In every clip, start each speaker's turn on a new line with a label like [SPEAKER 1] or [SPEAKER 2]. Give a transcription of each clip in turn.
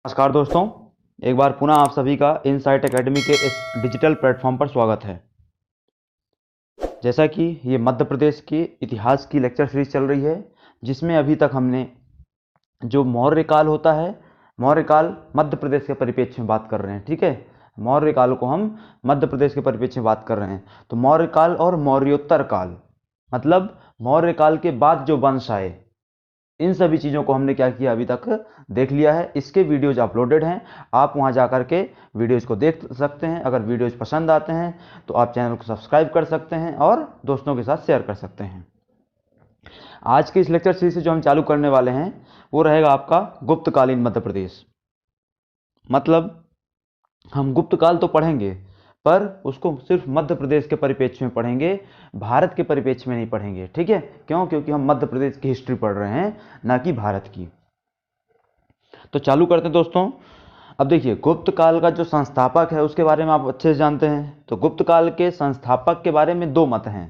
[SPEAKER 1] नमस्कार दोस्तों, एक बार पुनः आप सभी का इनसाइट एकेडमी के इस डिजिटल प्लेटफॉर्म पर स्वागत है। जैसा कि ये मध्य प्रदेश के इतिहास की लेक्चर सीरीज चल रही है, जिसमें अभी तक हमने जो मौर्य काल होता है, मौर्य काल मध्य प्रदेश के परिप्रेक्ष्य में बात कर रहे हैं। ठीक है, मौर्य काल को हम मध्य प्रदेश के परिप्रेक्ष्य में बात कर रहे हैं। तो मौर्य काल और मौर्योत्तर काल मतलब मौर्य काल के बाद जो वंश आए, इन सभी चीज़ों को हमने क्या किया, अभी तक देख लिया है। इसके वीडियोज अपलोडेड हैं, आप वहां जाकर के वीडियोज को देख सकते हैं। अगर वीडियोज पसंद आते हैं तो आप चैनल को सब्सक्राइब कर सकते हैं और दोस्तों के साथ शेयर कर सकते हैं। आज के इस लेक्चर सीरीज से जो हम चालू करने वाले हैं वो रहेगा आपका गुप्तकालीन मध्य प्रदेश। मतलब हम गुप्त काल तो पढ़ेंगे, पर उसको सिर्फ मध्य प्रदेश के परिप्रेक्ष्य में पढ़ेंगे, भारत के परिप्रेक्ष्य में नहीं पढ़ेंगे। ठीक है, क्यों? क्योंकि हम मध्य प्रदेश की हिस्ट्री पढ़ रहे हैं, ना कि भारत की। तो चालू करते हैं दोस्तों। अब देखिए, गुप्त काल का जो संस्थापक है उसके बारे में आप अच्छे से जानते हैं। तो गुप्त काल के संस्थापक के बारे में दो मत हैं।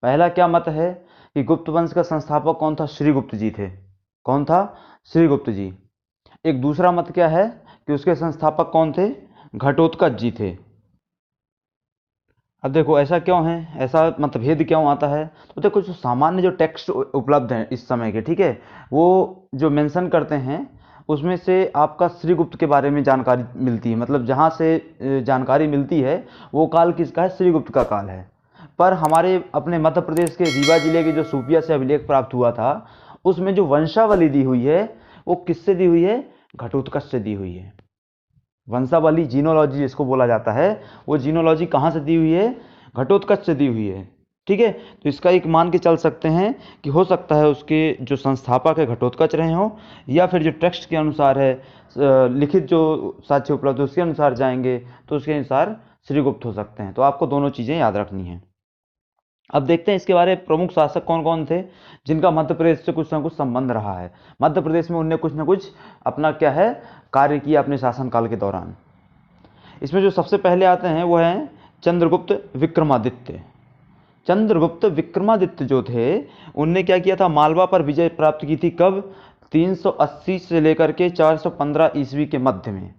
[SPEAKER 1] पहला क्या मत है कि गुप्त वंश का संस्थापक कौन था? श्रीगुप्त जी थे। कौन था? श्रीगुप्त जी। एक दूसरा मत क्या है कि उसके संस्थापक कौन थे? घटोत्कच जी थे। अब देखो, ऐसा क्यों है, ऐसा मतभेद क्यों आता है? तो देखो, जो सामान्य जो टेक्स्ट उपलब्ध हैं इस समय के, ठीक है, वो जो मेंशन करते हैं उसमें से आपका श्रीगुप्त के बारे में जानकारी मिलती है। मतलब जहाँ से जानकारी मिलती है वो काल किसका है? श्रीगुप्त का काल है। पर हमारे अपने मध्य प्रदेश के रीवा जिले के जो सूपिया से अभिलेख प्राप्त हुआ था, उसमें जो वंशावली दी हुई है वो किससे दी हुई है? घटोत्कच से दी हुई है। वंशावली, जीनोलॉजी जिसको बोला जाता है, वो जीनोलॉजी कहाँ से दी हुई है? घटोत्कच से दी हुई है। ठीक है, तो इसका एक मान के चल सकते हैं कि हो सकता है उसके जो संस्थापक है घटोत्कच रहे हों, या फिर जो टेक्स्ट के अनुसार है, लिखित जो साक्ष्य उपलब्ध है उसके अनुसार जाएंगे तो उसके अनुसार श्रीगुप्त हो सकते हैं। तो आपको दोनों चीज़ें याद रखनी है। अब देखते हैं इसके बारे में प्रमुख शासक कौन कौन थे जिनका मध्य प्रदेश से कुछ ना कुछ संबंध रहा है। मध्य प्रदेश में उनने कुछ ना कुछ अपना क्या है, कार्य किया अपने शासनकाल के दौरान। इसमें जो सबसे पहले आते हैं वो हैं चंद्रगुप्त विक्रमादित्य। चंद्रगुप्त विक्रमादित्य जो थे, उनने क्या किया था? मालवा पर विजय प्राप्त की थी। कब? 380 से लेकर के 415 ईस्वी के मध्य में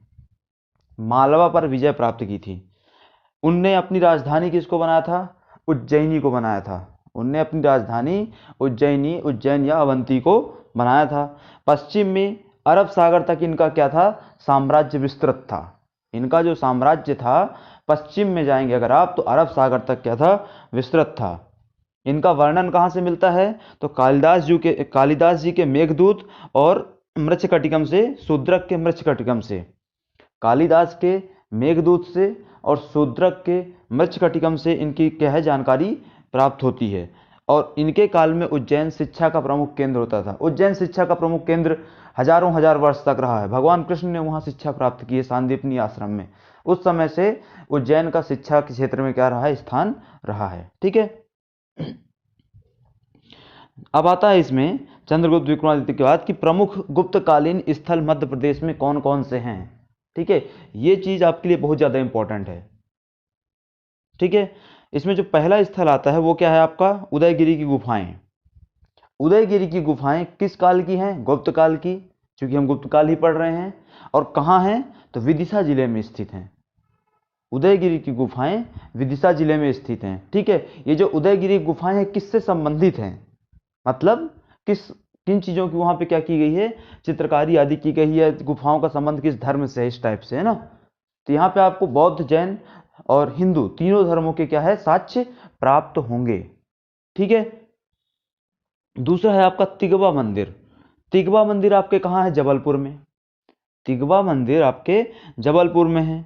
[SPEAKER 1] मालवा पर विजय प्राप्त की थी। उनने अपनी राजधानी किसको बनाया था? उज्जैनी को बनाया था। उनने अपनी राजधानी उज्जैन या अवंती को बनाया था। पश्चिम में अरब सागर तक इनका क्या था? साम्राज्य विस्तृत था। इनका जो साम्राज्य था, पश्चिम में जाएंगे अगर आप तो अरब सागर तक क्या था? विस्तृत था। इनका वर्णन कहाँ से मिलता है? तो कालिदास जी के मेघदूत और मृच्छकटिकम से, शूद्रक के मृच्छकटिकम से। कालिदास के मेघदूत से और शूद्रक के मृच्छकटिकम से इनकी क्या है, जानकारी प्राप्त होती है। और इनके काल में उज्जैन शिक्षा का प्रमुख केंद्र होता था। उज्जैन शिक्षा का प्रमुख केंद्र हजारों हजार वर्ष तक रहा है। भगवान कृष्ण ने वहाँ शिक्षा प्राप्त की है, सांदीपनी आश्रम में। उस समय से उज्जैन का शिक्षा के क्षेत्र में क्या रहा है? स्थान रहा है। ठीक है, अब आता है इसमें चंद्रगुप्त विक्रमादित्य के बाद कि प्रमुख गुप्तकालीन स्थल मध्य प्रदेश में कौन कौन से हैं। ठीक है, ये चीज आपके लिए बहुत ज्यादा इंपॉर्टेंट है। ठीक है, इसमें जो पहला स्थल आता है वो क्या है आपका? उदयगिरी की गुफाएं। उदयगिरी की गुफाएं किस काल की हैं? गुप्त काल की, क्योंकि हम गुप्त काल ही पढ़ रहे हैं। और कहाँ हैं? तो विदिशा जिले में स्थित हैं। उदयगिरी की गुफाएं विदिशा जिले में स्थित हैं। ठीक है, ये जो उदयगिरी गुफाएं हैं किससे संबंधित हैं? मतलब किन चीजों की वहां पे क्या की गई है? चित्रकारी आदि की गई है। गुफाओं का संबंध किस धर्म से है? इस टाइप से है ना। तो यहाँ पे आपको बौद्ध, जैन और हिंदू तीनों धर्मों के क्या है, साक्ष्य प्राप्त होंगे। ठीक है, दूसरा है आपका तिगवा मंदिर। तिगवा मंदिर आपके कहाँ है? जबलपुर में। तिगवा मंदिर आपके जबलपुर में है।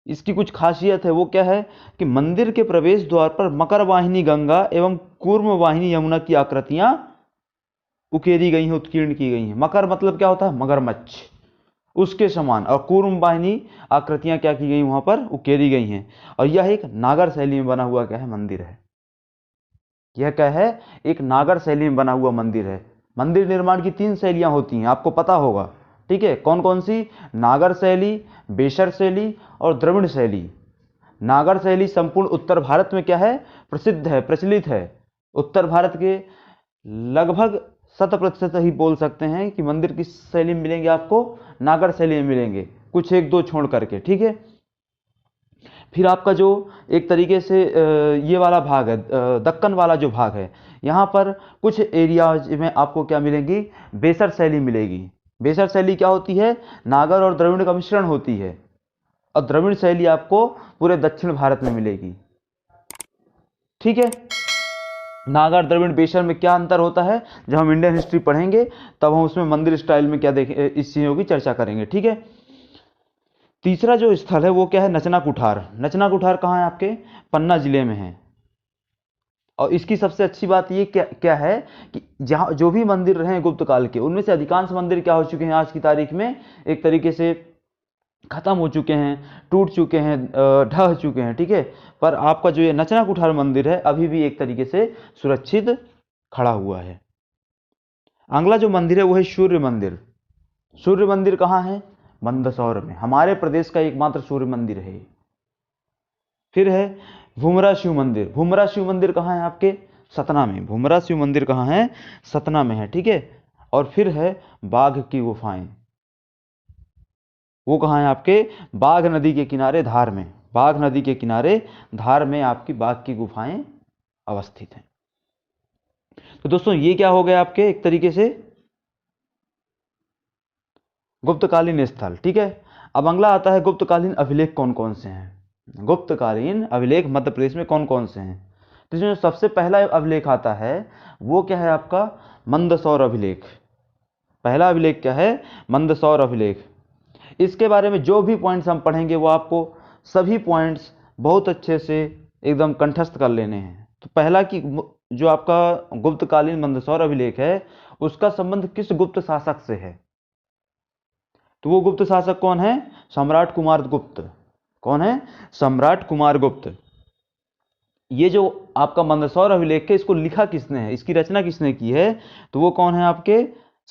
[SPEAKER 1] इसकी कुछ खासियत है, वो क्या है कि मंदिर के प्रवेश द्वार पर मकर वाहिनी गंगा एवं कूर्म वाहिनी यमुना की आकृतियां उकेरी गई हैं, उत्कीर्ण की गई हैं। मकर मतलब क्या होता है? मगरमच्छ, उसके समान। और कूर्म वाहिनी आकृतियां क्या की गई वहां पर? उकेरी गई हैं। और यह एक नागर शैली में बना हुआ क्या है? मंदिर है। यह क्या है? एक नागर शैली में बना हुआ मंदिर है। मंदिर निर्माण की 3 शैलियां होती हैं, आपको पता होगा। ठीक है, कौन कौन सी? नागर शैली, बेशर शैली और द्रविड़ शैली। नागर शैली संपूर्ण उत्तर भारत में क्या है? प्रसिद्ध है, प्रचलित है। उत्तर भारत के लगभग शत प्रतिशत ही बोल सकते हैं कि मंदिर किस शैली में मिलेंगे आपको, नागर शैली में मिलेंगे, कुछ एक दो छोड़ करके, ठीक है। फिर आपका जो एक तरीके से ये वाला भाग है, दक्कन वाला जो भाग है, यहाँ पर कुछ एरियाज में आपको क्या मिलेंगी, बेसर शैली मिलेगी। बेसर शैली क्या होती है, नागर और द्रविड़ का मिश्रण होती है, और द्रविड़ शैली आपको पूरे दक्षिण भारत में मिलेगी, ठीक है। नागर द्रविड़ बेसर में क्या अंतर होता है, जब हम इंडियन हिस्ट्री पढ़ेंगे तब हम उसमें मंदिर स्टाइल में क्या देखें, इस चीज़ों की चर्चा करेंगे, ठीक है। तीसरा जो स्थल है वो क्या है, नचना कुठार। नचना कुठार कहाँ है, आपके पन्ना जिले में है। और इसकी सबसे अच्छी बात ये क्या क्या है कि जहाँ जो भी मंदिर रहे गुप्त काल के, उनमें से अधिकांश मंदिर क्या हो चुके हैं आज की तारीख में, एक तरीके से खत्म हो चुके हैं, टूट चुके हैं, ढह चुके हैं, ठीक है। पर आपका जो ये नचना कुठार मंदिर है अभी भी एक तरीके से सुरक्षित खड़ा हुआ है। अगला जो मंदिर है वो है सूर्य मंदिर। सूर्य मंदिर कहाँ है, मंदसौर में, हमारे प्रदेश का एकमात्र सूर्य मंदिर है। फिर है भूमरा शिव मंदिर। भूमरा शिव मंदिर कहाँ है, आपके सतना में। भूमरा शिव मंदिर कहाँ है, सतना में है, ठीक है। और फिर है बाघ की गुफाएं, वो कहाँ है, आपके बाघ नदी के किनारे धार में। बाघ नदी के किनारे धार में आपकी बाघ की गुफाएं अवस्थित हैं। तो दोस्तों ये क्या हो गया आपके एक तरीके से गुप्तकालीन स्थल, ठीक है। अब अगला आता है गुप्तकालीन अभिलेख कौन कौन से हैं। गुप्तकालीन अभिलेख मध्य प्रदेश में कौन कौन से हैं, तो इसमें जो सबसे पहला अभिलेख आता है वो क्या है, आपका मंदसौर अभिलेख। पहला अभिलेख क्या है, मंदसौर अभिलेख। इसके बारे में जो भी पॉइंट्स हम पढ़ेंगे वो आपको सभी पॉइंट्स बहुत अच्छे से एकदम कंठस्थ कर लेने हैं। तो पहला कि जो आपका गुप्तकालीन मंदसौर अभिलेख है उसका संबंध किस गुप्त शासक से है, तो वो गुप्त शासक कौन है, सम्राट कुमार गुप्त। कौन है, सम्राट कुमार गुप्त। ये जो आपका मंदसौर अभिलेख है इसको लिखा किसने है, इसकी रचना किसने की है, तो वो कौन है, आपके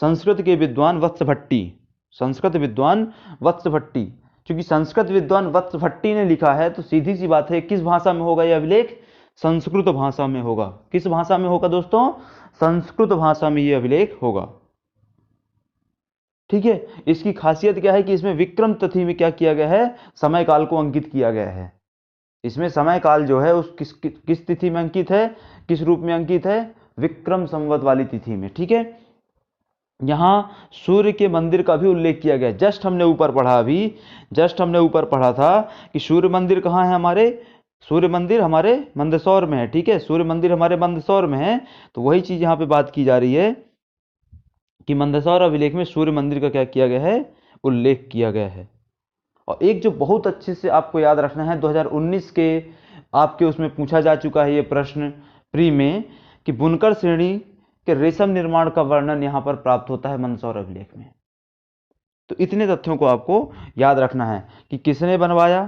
[SPEAKER 1] संस्कृत के विद्वान वत्स भट्टी। संस्कृत विद्वान वत्स भट्टी। क्योंकि संस्कृत विद्वान वत्स भट्टी ने लिखा है तो सीधी सी बात है किस भाषा में होगा यह अभिलेख, संस्कृत भाषा में होगा। किस भाषा में होगा दोस्तों, संस्कृत भाषा में यह अभिलेख होगा, ठीक है। इसकी खासियत क्या है कि इसमें विक्रम तिथि में क्या किया गया है, समय काल को अंकित किया गया है। इसमें समय काल जो है उस किस तिथि में अंकित है, किस रूप में अंकित है, विक्रम संवत वाली तिथि में, ठीक है। यहां सूर्य के मंदिर का भी उल्लेख किया गया। जस्ट हमने ऊपर पढ़ा, अभी जस्ट हमने ऊपर पढ़ा था कि सूर्य मंदिर कहाँ है, हमारे सूर्य मंदिर हमारे मंदसौर में है, ठीक है। सूर्य मंदिर हमारे मंदसौर में है, तो वही चीज यहाँ पे बात की जा रही है कि मंदसौर अभिलेख में सूर्य मंदिर का क्या किया गया है, उल्लेख किया गया है। और एक जो बहुत अच्छे से आपको याद रखना है, 2019 के आपके उसमें पूछा जा चुका है ये प्रश्न प्री में, कि बुनकर श्रेणी के रेशम निर्माण का वर्णन यहाँ पर प्राप्त होता है मंदसौर अभिलेख में। तो इतने तथ्यों को आपको याद रखना है कि किसने बनवाया,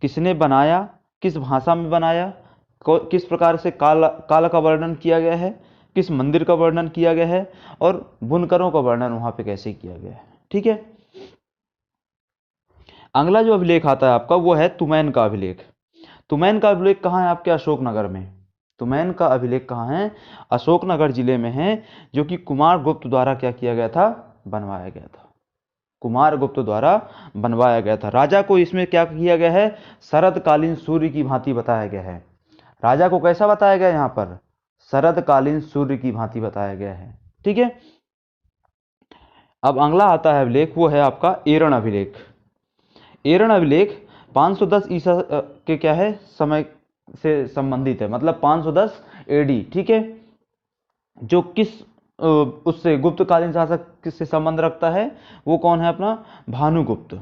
[SPEAKER 1] किसने बनाया, किस भाषा में बनाया, किस प्रकार से काल का वर्णन किया गया है, किस मंदिर का वर्णन किया गया है, और बुनकरों का वर्णन वहां पे कैसे किया गया है, ठीक है। अगला जो अभिलेख आता है आपका वो है तुमैन का अभिलेख। तुमैन का अभिलेख कहाँ है, आपके अशोकनगर में। तुमैन का अभिलेख कहाँ है, अशोकनगर जिले में है, जो कि कुमार गुप्त द्वारा क्या किया गया था, बनवाया गया था। कुमार गुप्त द्वारा बनवाया गया था। राजा को इसमें क्या किया गया है, शरदकालीन सूर्य की भांति बताया गया है। राजा को कैसा बताया गया, यहाँ पर शरदकालीन सूर्य की भांति बताया गया है, ठीक है। अब अगला आता है अभिलेख, वो है आपका एरण अभिलेख। एरण अभिलेख 510 ईसा के क्या है, समय से संबंधित है, मतलब 510 एडी, ठीक है। जो किस उससे गुप्तकालीन शासक से संबंध रखता है, वो कौन है, अपना भानुगुप्त।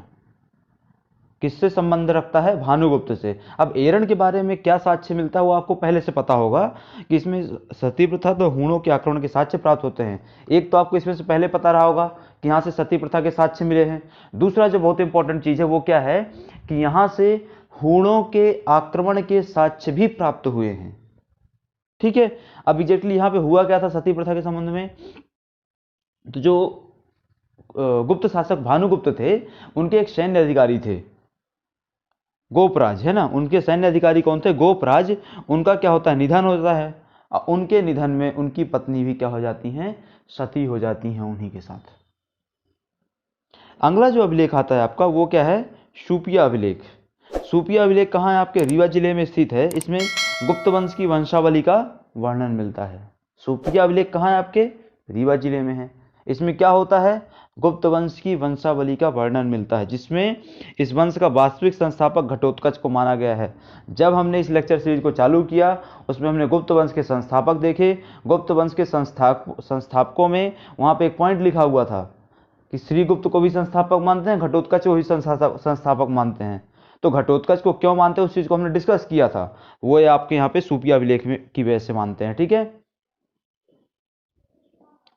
[SPEAKER 1] किससे संबंध रखता है, भानुगुप्त से। अब एरण के बारे में क्या साक्ष्य मिलता है वो आपको पहले से पता होगा कि इसमें सती प्रथा तो हूणों के आक्रमण के साक्ष्य प्राप्त होते हैं। एक तो आपको इसमें से पहले पता रहा होगा कि यहाँ से सती प्रथा के साक्ष्य मिले हैं। दूसरा जो बहुत इंपॉर्टेंट चीज है वो क्या है कि यहाँ से हूणों के आक्रमण के साक्ष्य भी प्राप्त हुए हैं, ठीक है। अब एग्जैक्टली यहाँ पे हुआ क्या था सती प्रथा के संबंध में, तो जो गुप्त शासक भानुगुप्त थे उनके एक सैन्य अधिकारी थे गोपराज, है ना। उनके सैन्य अधिकारी कौन थे, गोपराज। उनका क्या होता है, निधन होता है। उनके निधन में उनकी पत्नी भी क्या हो जाती हैं, सती हो जाती हैं उन्हीं के साथ। अगला जो अभिलेख आता है आपका वो क्या है, शूपिया अभिलेख। शूपिया अभिलेख कहाँ है, आपके रीवा जिले में स्थित है। इसमें गुप्त वंश की वंशावली का वर्णन मिलता है। शूपिया अभिलेख कहाँ है, आपके रीवा जिले में है। इसमें क्या होता है, गुप्त वंश की वंशावली का वर्णन मिलता है, जिसमें इस वंश का वास्तविक संस्थापक घटोत्कच को माना गया है। जब हमने इस लेक्चर सीरीज को चालू किया उसमें हमने गुप्त वंश के संस्थापक देखे। गुप्त वंश के संस्थापकों में वहाँ पे एक पॉइंट लिखा हुआ था कि श्रीगुप्त को भी संस्थापक मानते हैं, घटोत्कच को भी संस्थापक मानते हैं। तो घटोत्कच को क्यों मानते हैं उस चीज़ को हमने डिस्कस किया था, वो आपके यहाँ पे शूपिया अभिलेख में की वजह से मानते हैं। ठीक है,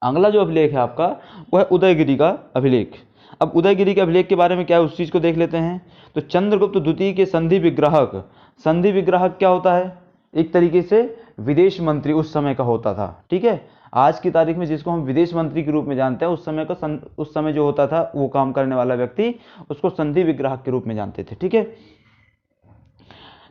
[SPEAKER 1] अगला जो अभिलेख है आपका वो है उदयगिरि का अभिलेख। अब उदयगिरि के अभिलेख के बारे में क्या है उस चीज़ को देख लेते हैं। तो चंद्रगुप्त द्वितीय के संधि विग्राहक क्या होता है, एक तरीके से विदेश मंत्री उस समय का होता था। ठीक है, आज की तारीख में जिसको हम विदेश मंत्री के रूप में जानते हैं, उस समय जो होता था वो काम करने वाला व्यक्ति, उसको संधि विग्राहक के रूप में जानते थे। ठीक है,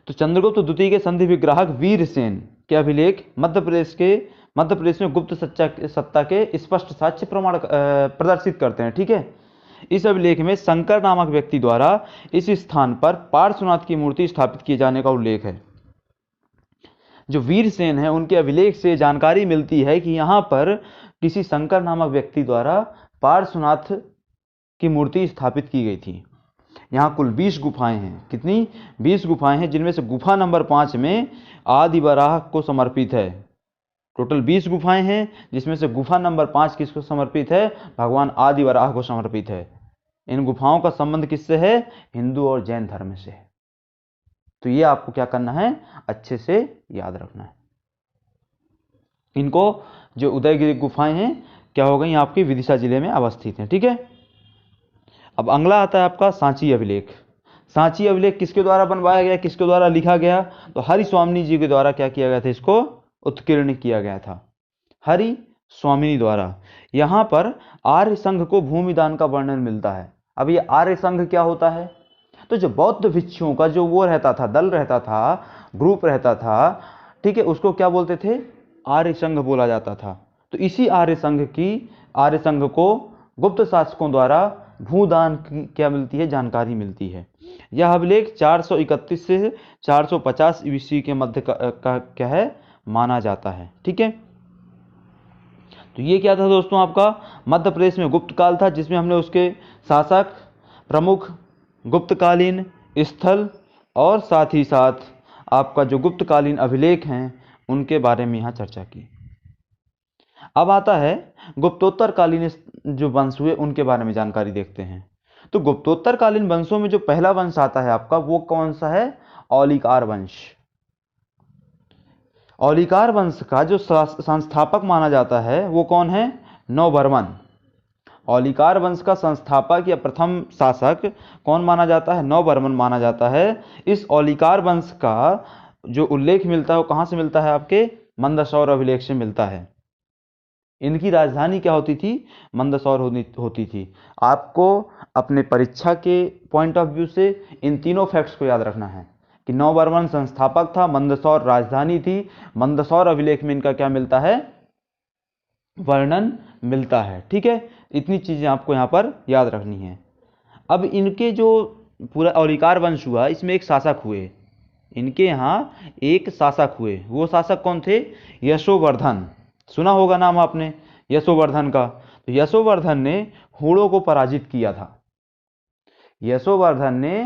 [SPEAKER 1] तो चंद्रगुप्त द्वितीय के संधि विग्राहक वीरसेन के अभिलेख मध्य प्रदेश में गुप्त सत्ता के स्पष्ट साक्ष्य प्रमाण प्रदर्शित करते हैं। ठीक है, इस अभिलेख में शंकर नामक व्यक्ति द्वारा इस स्थान पर पार्श्वनाथ की मूर्ति स्थापित किए जाने का उल्लेख है। जो वीरसेन है उनके अभिलेख से जानकारी मिलती है कि यहाँ पर किसी शंकर नामक व्यक्ति द्वारा पार्श्वनाथ की मूर्ति स्थापित की गई थी। यहाँ कुल 20 गुफाएं हैं। कितनी, 20 गुफाएं हैं, जिनमें से गुफा नंबर 5 में आदि वराह को समर्पित है। टोटल 20 गुफाएं हैं, जिसमें से गुफा नंबर 5 किसको समर्पित है, भगवान आदि वराह को समर्पित है। इन गुफाओं का संबंध किससे है, हिंदू और जैन धर्म से है। तो ये आपको क्या करना है, अच्छे से याद रखना है। इनको जो उदयगिरि गुफाएं हैं क्या हो गई, आपकी विदिशा जिले में अवस्थित हैं। ठीक है, अब अगला आता है आपका सांची अभिलेख। सांची अभिलेख किसके द्वारा बनवाया गया, किसके द्वारा लिखा गया, तो हरि स्वामिनी जी के द्वारा क्या किया गया था, इसको उत्कीर्ण किया गया था हरि स्वामिनी द्वारा। यहाँ पर आर्य संघ को भूमिदान का वर्णन मिलता है। अब ये आर्य संघ क्या होता है, तो जो बौद्ध भिक्षुओं का जो वो रहता था, दल रहता था, ग्रुप रहता था, ठीक है, उसको क्या बोलते थे, आर्य संघ बोला जाता था। तो इसी आर्य संघ को गुप्त शासकों द्वारा भूदान की क्या मिलती है, जानकारी मिलती है। यह अभिलेख 431 से 450 ईस्वी के मध्य का क्या है, माना जाता है। ठीक है, तो ये क्या था दोस्तों, आपका मध्य प्रदेश में गुप्त काल था, जिसमें हमने उसके शासक, प्रमुख, गुप्तकालीन स्थल और साथ ही साथ आपका जो गुप्तकालीन अभिलेख हैं उनके बारे में यहाँ चर्चा की। अब आता है गुप्तोत्तरकालीन जो वंश हुए उनके बारे में जानकारी देखते हैं। तो गुप्तोत्तरकालीन वंशों में जो पहला वंश आता है आपका वो कौन सा है, औलिकार वंश। औलिकार वंश का जो संस्थापक माना जाता है वो कौन है, नौवर्मन। औलिकार वंश का संस्थापक या प्रथम शासक कौन माना जाता है, नौवर्मन माना जाता है। इस औलिकार वंश का जो उल्लेख मिलता है वो कहाँ से मिलता है, आपके मंदसौर अभिलेख से मिलता है। इनकी राजधानी क्या होती थी, मंदसौर होती थी। आपको अपने परीक्षा के पॉइंट ऑफ व्यू से इन तीनों फैक्ट्स को याद रखना है कि नौवर्मन संस्थापक था, मंदसौर राजधानी थी, मंदसौर अभिलेख में इनका क्या मिलता है, वर्णन मिलता है। ठीक है, इतनी चीजें आपको यहाँ पर याद रखनी है। अब इनके जो पूरा औलिकार वंश हुआ इसमें एक शासक हुए, इनके यहाँ एक शासक हुए। वो शासक कौन थे, यशोवर्धन। सुना होगा नाम आपने यशोवर्धन का। तो यशोवर्धन ने हूणों को पराजित किया था। यशोवर्धन ने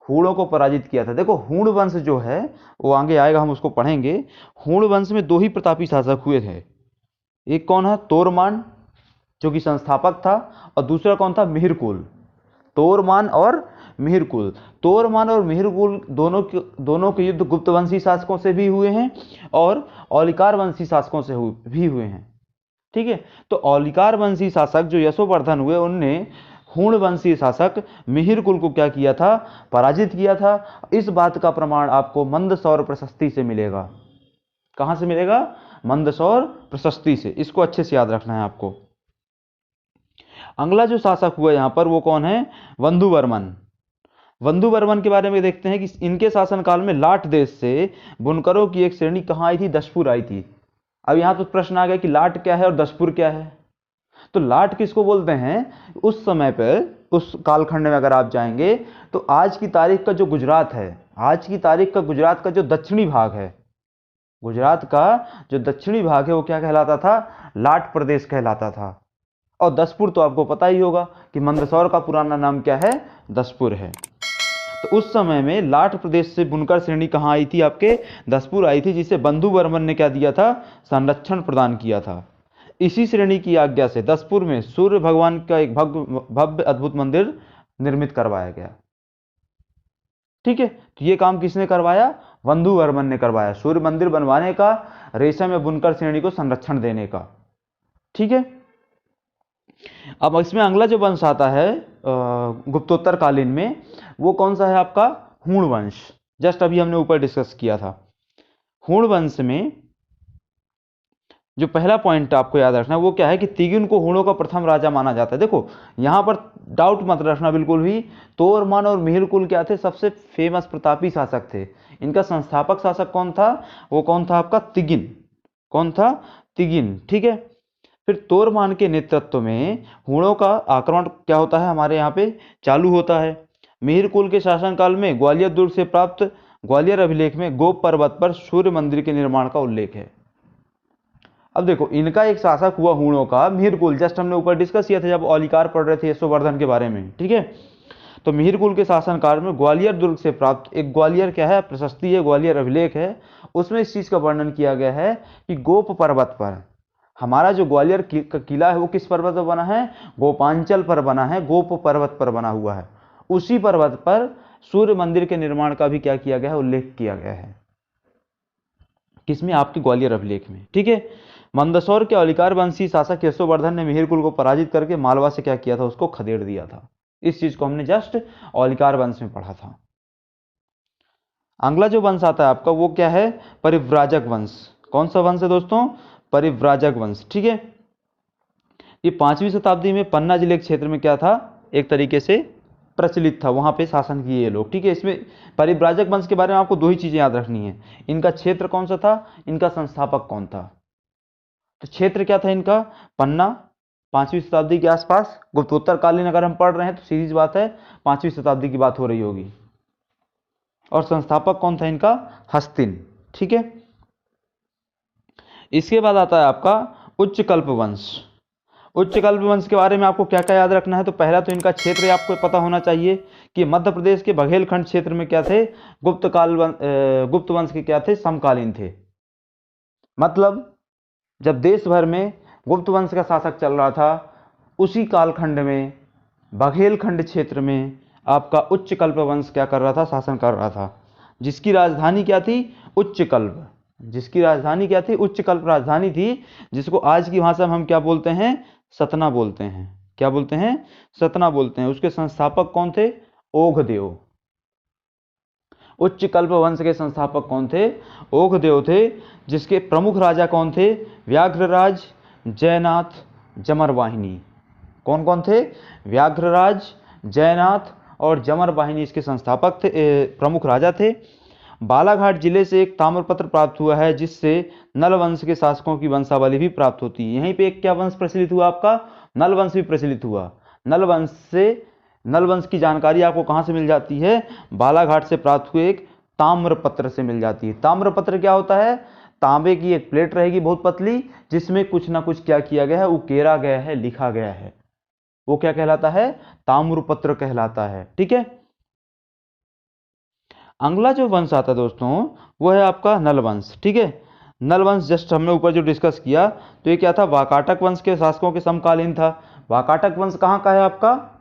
[SPEAKER 1] हूणों को पराजित किया था। देखो हूण वंश जो है वो आगे आएगा, हम उसको पढ़ेंगे। हूण वंश में 2 ही प्रतापी शासक हुए थे। एक कौन है, तोरमान जो कि संस्थापक था, और दूसरा कौन था, मिहिरकुल। तोरमान और मिहिरकुल, तोरमान और मिहिरकुल दोनों के युद्ध गुप्त वंशी शासकों से भी हुए हैं और औलिकार वंशी शासकों से भी हुए हैं। ठीक है, तो औलिकार वंशी शासक जो यशोवर्धन हुए उनने हूण वंशी शासक मिहिरकुल को क्या किया था, पराजित किया था। इस बात का प्रमाण आपको मंदसौर प्रशस्ति से मिलेगा। कहां से मिलेगा, मंदसौर प्रशस्ति से। इसको अच्छे से याद रखना है आपको। अगला जो शासक हुआ यहां पर वो कौन है, वंधुवर्मन। वंधुवर्मन के बारे में देखते हैं कि इनके शासनकाल में लाट देश से बुनकरों की एक श्रेणी कहां आई थी, दशपुर आई थी। अब यहाँ तो प्रश्न आ गया कि लाट क्या है और दसपुर क्या है। तो लाट किसको बोलते हैं? उस समय पर, उस कालखंड में अगर आप जाएंगे तो आज की तारीख का जो गुजरात है, आज की तारीख का गुजरात का जो दक्षिणी भाग है, गुजरात का जो दक्षिणी भाग है वो क्या कहलाता था? लाट प्रदेश कहलाता था। और दसपुर तो आपको पता ही होगा कि मंदसौर का पुराना नाम क्या है? दसपुर है। तो उस समय में लाट प्रदेश से बुनकर श्रेणी कहाँ आई थी? आपके दसपुर आई थी, जिसे बंधु वर्मन ने क्या दिया था? संरक्षण प्रदान किया था। इसी श्रेणी की आज्ञा से दसपुर में सूर्य भगवान का एक भव्य अद्भुत मंदिर निर्मित करवाया गया। ठीक है, तो ये काम किसने करवाया? बंधु वर्मन ने करवाया, सूर्य मंदिर बनवाने का, रेशम में बुनकर श्रेणी को संरक्षण देने का। ठीक है, अब इसमें अगला जो वंश आता है गुप्तोत्तर कालीन में, वो कौन सा है आपका? हूण वंश। जस्ट अभी हमने ऊपर डिस्कस किया था। हूण वंश में जो पहला पॉइंट आपको याद रखना है वो क्या है कि तिगिन को हूणों का प्रथम राजा माना जाता है। देखो यहां पर डाउट मत रखना बिल्कुल भी, तोरमान और मिहिर कुल क्या थे? सबसे फेमस प्रतापी शासक थे। इनका संस्थापक शासक कौन था? वो कौन था आपका? तिगिन। कौन था? तिगिन। ठीक है, फिर तोरमान के नेतृत्व में हूणों का आक्रमण क्या होता है? हमारे यहाँ पे चालू होता है। मिहिर कुल के शासनकाल में ग्वालियर दुर्ग से प्राप्त ग्वालियर अभिलेख में गोप पर्वत पर सूर्य मंदिर के निर्माण का उल्लेख है। अब देखो इनका एक शासक हुआ हूणों का मिहिर कुल, जस्ट हमने ऊपर डिस्कस किया था जब औलिकार पढ़ रहे थे यशोवर्धन के बारे में। ठीक है, तो मिहिर कुल के शासनकाल में ग्वालियर दुर्ग से प्राप्त एक ग्वालियर क्या है? प्रशस्ति है, ग्वालियर अभिलेख है। उसमें इस चीज का वर्णन किया गया है कि गोप पर्वत पर, हमारा जो ग्वालियर का किला है वो किस पर्वत पर बना है? गोपांचल पर बना है, गोप पर्वत पर बना हुआ है। उसी पर्वत पर सूर्य मंदिर के निर्माण का भी क्या किया गया है? उल्लेख किया गया है। किसमें? आपके ग्वालियर अभिलेख में। ठीक है, मंदसौर के औलिकार वंशी शासक यशोवर्धन ने मिहिर कुल को पराजित करके मालवा से क्या किया था? उसको खदेड़ दिया था। इस चीज को हमने जस्ट औलिकार वंश में पढ़ा था। अगला जो वंश आता है आपका वो क्या है? परिव्राजक वंश। कौन सा वंश है दोस्तों? परिव्राजक वंश। ठीक है, ये 5वीं शताब्दी में पन्ना जिले के क्षेत्र में क्या था? एक तरीके से प्रचलित था, वहां पे शासन किए ये लोग। ठीक है, इसमें परिव्राजक वंश के बारे में आपको दो ही चीजें याद रखनी है, इनका क्षेत्र कौन सा था, इनका संस्थापक कौन था। तो क्षेत्र क्या था इनका? पन्ना, 5वीं शताब्दी के आसपास। गुप्तोत्तर कालीन अगर हम पढ़ रहे हैं तो सीधी बात है 5वीं शताब्दी की बात हो रही होगी। और संस्थापक कौन था इनका? हस्तिन। ठीक है, इसके बाद आता है आपका उच्चकल्प वंश। उच्चकल्प वंश के बारे में आपको क्या क्या याद रखना है? तो पहला तो इनका क्षेत्र आपको पता होना चाहिए कि मध्य प्रदेश के बघेलखंड क्षेत्र में क्या थे? गुप्त वंश के क्या थे? समकालीन थे। मतलब जब देश भर में गुप्त वंश का शासक चल रहा था, उसी कालखंड में बघेलखंड क्षेत्र में आपका उच्चकल्प वंश क्या कर रहा था? शासन कर रहा था। जिसकी राजधानी क्या थी? उच्चकल्प। जिसकी राजधानी क्या थी? उच्चकल्प राजधानी थी, जिसको आज की भाषा में हम क्या बोलते हैं? सतना बोलते हैं। क्या बोलते हैं? सतना बोलते हैं। उसके संस्थापक कौन थे? ओघदेव। उच्चकल्प वंश के संस्थापक कौन थे? ओघदेव थे। जिसके प्रमुख राजा कौन थे? व्याघ्रराज, जयनाथ, जमरवाहिनी। कौन कौन थे? व्याघ्रराज, जयनाथ और जमरवाहिनी इसके संस्थापक थे, प्रमुख राजा थे। बालाघाट जिले से एक ताम्रपत्र प्राप्त हुआ है, जिससे नल वंश के शासकों की वंशावली भी प्राप्त होती है। यहीं पे एक क्या वंश प्रचलित हुआ? आपका नल वंश भी प्रचलित हुआ। नल वंश की जानकारी आपको कहां से मिल जाती है? बालाघाट से प्राप्त हुए एक ताम्रपत्र से मिल जाती है। ताम्रपत्र क्या होता है? तांबे की एक प्लेट रहेगी बहुत पतली, जिसमें कुछ ना कुछ क्या किया गया है? उकेरा गया है, लिखा गया है। वो क्या कहलाता है? ताम्रपत्र कहलाता है। ठीक है, अगला जो वंश आता है दोस्तों वो है आपका नल वंश। ठीक है, नल वंश जस्ट हमने ऊपर जो डिस्कस किया तो ये क्या था? वाकाटक वंश के शासकों के समकालीन था। वाकाटक वंश कहाँ का है आपका?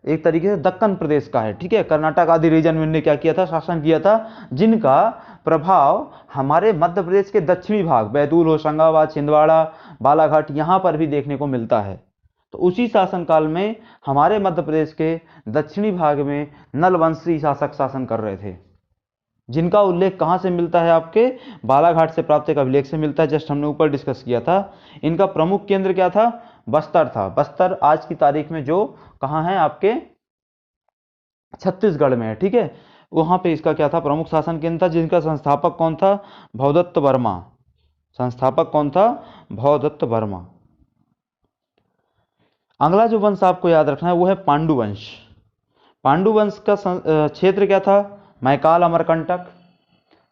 [SPEAKER 1] एक तरीके से दक्कन प्रदेश का है। ठीक है, कर्नाटक आदि रीजन में इन्होंने क्या किया था? शासन किया था, जिनका प्रभाव हमारे मध्य प्रदेश के दक्षिणी भाग, बैतूल, होशंगाबाद, छिंदवाड़ा, बालाघाट, यहाँ पर भी देखने को मिलता है। तो उसी शासनकाल में हमारे मध्य प्रदेश के दक्षिणी भाग में नल वंशी शासक शासन कर रहे थे, जिनका उल्लेख कहां से मिलता है? आपके बालाघाट से प्राप्त एक अभिलेख से मिलता है। जस्ट हमने ऊपर डिस्कस किया था। इनका प्रमुख केंद्र क्या था? बस्तर था। बस्तर आज की तारीख में जो कहां है? आपके छत्तीसगढ़ में है। ठीक है, वहां पे इसका क्या था? प्रमुख शासन केंद्र था, जिनका संस्थापक कौन था? भवदत्त वर्मा। संस्थापक कौन था? भवदत्त वर्मा। अगला जो वंश आपको याद रखना है वो है पांडु वंश। पांडु वंश का क्षेत्र क्या था? मैकाल अमरकंटक।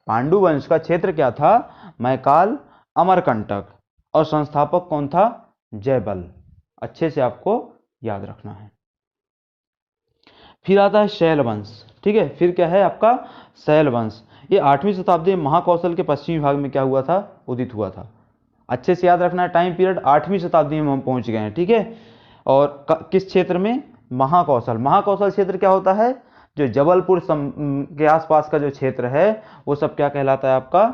[SPEAKER 1] पांडु वंश का क्षेत्र क्या था? मैकाल अमरकंटक। और संस्थापक कौन था? जयबल। अच्छे से आपको याद रखना है। फिर आता है शैल वंश। ठीक है, फिर क्या है आपका? शैल वंश। ये 8वीं शताब्दी में महाकौशल के पश्चिमी भाग में क्या हुआ था? उदित हुआ था। अच्छे से याद रखना है, टाइम पीरियड 8वीं शताब्दी में हम पहुंच गए हैं। ठीक है, और किस क्षेत्र में? महाकौशल। महाकौशल क्षेत्र क्या होता है? जो जबलपुर के आसपास का जो क्षेत्र है वो सब क्या कहलाता है आपका?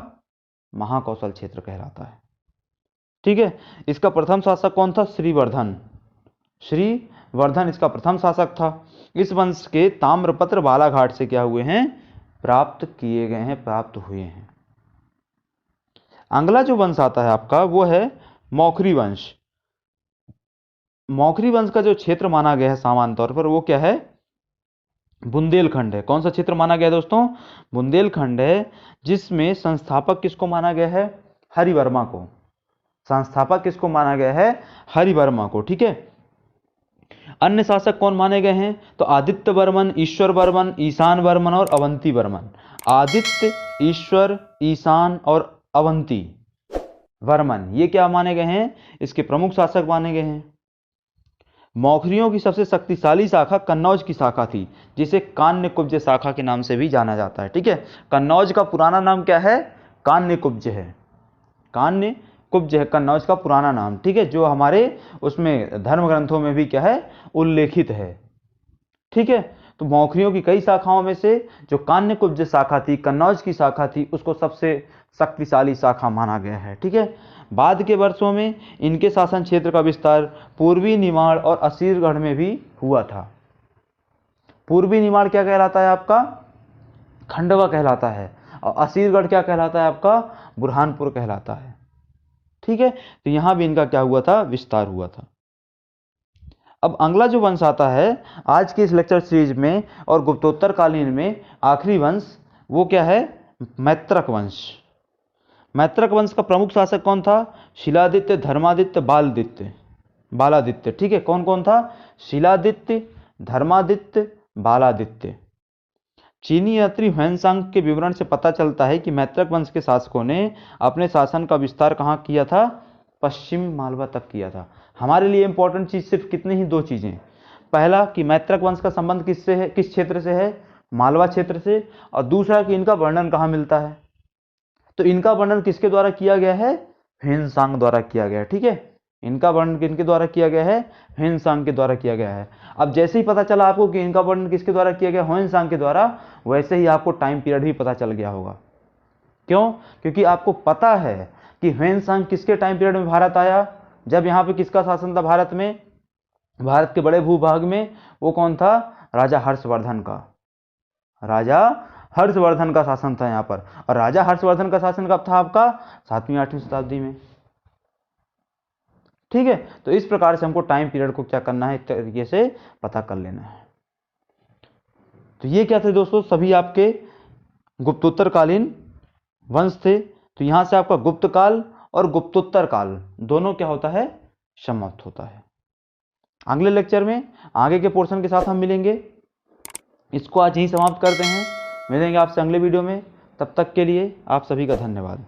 [SPEAKER 1] महाकौशल क्षेत्र कहलाता है। ठीक है, इसका प्रथम शासक कौन था? श्रीवर्धन। श्रीवर्धन इसका प्रथम शासक था। इस वंश के ताम्रपत्र बालाघाट से क्या हुए हैं? प्राप्त किए गए हैं, प्राप्त हुए हैं। अगला जो वंश आता है आपका वो है मौखरी वंश। मौखरी वंश का जो क्षेत्र माना गया है सामान्य तौर पर वो क्या है? बुंदेलखंड है। कौन सा क्षेत्र माना गया है दोस्तों? बुंदेलखंड है, जिसमें संस्थापक किसको माना गया है? हरिवर्मा को। संस्थापक किसको माना गया है? हरिवर्मा को। ठीक है, अन्य शासक कौन माने गए हैं? तो आदित्य वर्मन, ईश्वर वर्मन, ईशान वर्मन और अवंती वर्मन। आदित्य, ईश्वर, ईशान और अवंती वर्मन ये क्या माने गए हैं? इसके प्रमुख शासक माने गए हैं। मौखरियों की सबसे शक्तिशाली शाखा कन्नौज की शाखा थी, जिसे कान्यकुब्ज शाखा के नाम से भी जाना जाता है। ठीक है, कन्नौज का पुराना नाम क्या है? कान्यकुब्ज है। कान्यकुब्ज है कन्नौज का पुराना नाम। ठीक है, जो हमारे उसमें धर्म ग्रंथों में भी क्या है? उल्लेखित है। ठीक है, तो मौखरियों की कई शाखाओं में से जो कान्यकुब्ज शाखा थी, कन्नौज की शाखा थी, उसको सबसे शक्तिशाली शाखा माना गया है। ठीक है, बाद के वर्षों में इनके शासन क्षेत्र का विस्तार पूर्वी निमाड़ और असीरगढ़ में भी हुआ था। पूर्वी निमाड़ क्या कहलाता है आपका? खंडवा कहलाता है। और असीरगढ़ क्या कहलाता है आपका? बुरहानपुर कहलाता है। ठीक है, तो यहां भी इनका क्या हुआ था? विस्तार हुआ था। अब अगला जो वंश आता है आज की इस लेक्चर सीरीज में और गुप्तोत्तर कालीन में आखिरी वंश, वो क्या है? मैत्रक वंश। मैत्रक वंश का प्रमुख शासक कौन था? शिलादित्य, धर्मादित्य, बालादित्य। ठीक है, कौन कौन था? शिलादित्य, धर्मादित्य, बालादित्य। चीनी यात्री ह्वेनसांग के विवरण से पता चलता है कि मैत्रक वंश के शासकों ने अपने शासन का विस्तार कहाँ किया था? पश्चिम मालवा तक किया था। हमारे लिए इंपॉर्टेंट चीज सिर्फ कितनी ही 2 चीजें। पहला कि मैत्रक वंश का संबंध किससे है? किस क्षेत्र से है? मालवा क्षेत्र से। और दूसरा कि इनका वर्णन कहाँ मिलता है? तो इनका वर्णन किसके द्वारा किया गया है? ह्वेनसांग द्वारा किया गया है। ठीक है, इनका वर्णन किनके द्वारा किया गया है? ह्वेनसांग के द्वारा किया गया है। अब जैसे ही पता चला आपको कि इनका वर्णन किसके द्वारा किया गया? ह्वेनसांग के द्वारा, वैसे ही आपको टाइम पीरियड भी पता चल गया होगा। क्यों? क्योंकि आपको पता है कि ह्वेनसांग किसके टाइम पीरियड में भारत आया, जब यहाँ पे किसका शासन था भारत में? भारत के बड़े भूभाग में। वो कौन था? राजा हर्षवर्धन का। राजा हर्षवर्धन का शासन था यहाँ पर। और राजा हर्षवर्धन का शासन कब था आपका? 7वीं 8वीं शताब्दी में। ठीक है, तो इस प्रकार से हमको टाइम पीरियड को क्या करना है? एक तरीके से पता कर लेना है। तो ये क्या थे दोस्तों? सभी आपके गुप्तोत्तरकालीन वंश थे। तो यहां से आपका गुप्त काल और गुप्तोत्तर काल दोनों क्या होता है? समाप्त होता है। अगले लेक्चर में आगे के पोर्शन के साथ हम मिलेंगे। इसको आज यहीं समाप्त करते हैं। मिलेंगे आपसे अगले वीडियो में। तब तक के लिए आप सभी का धन्यवाद।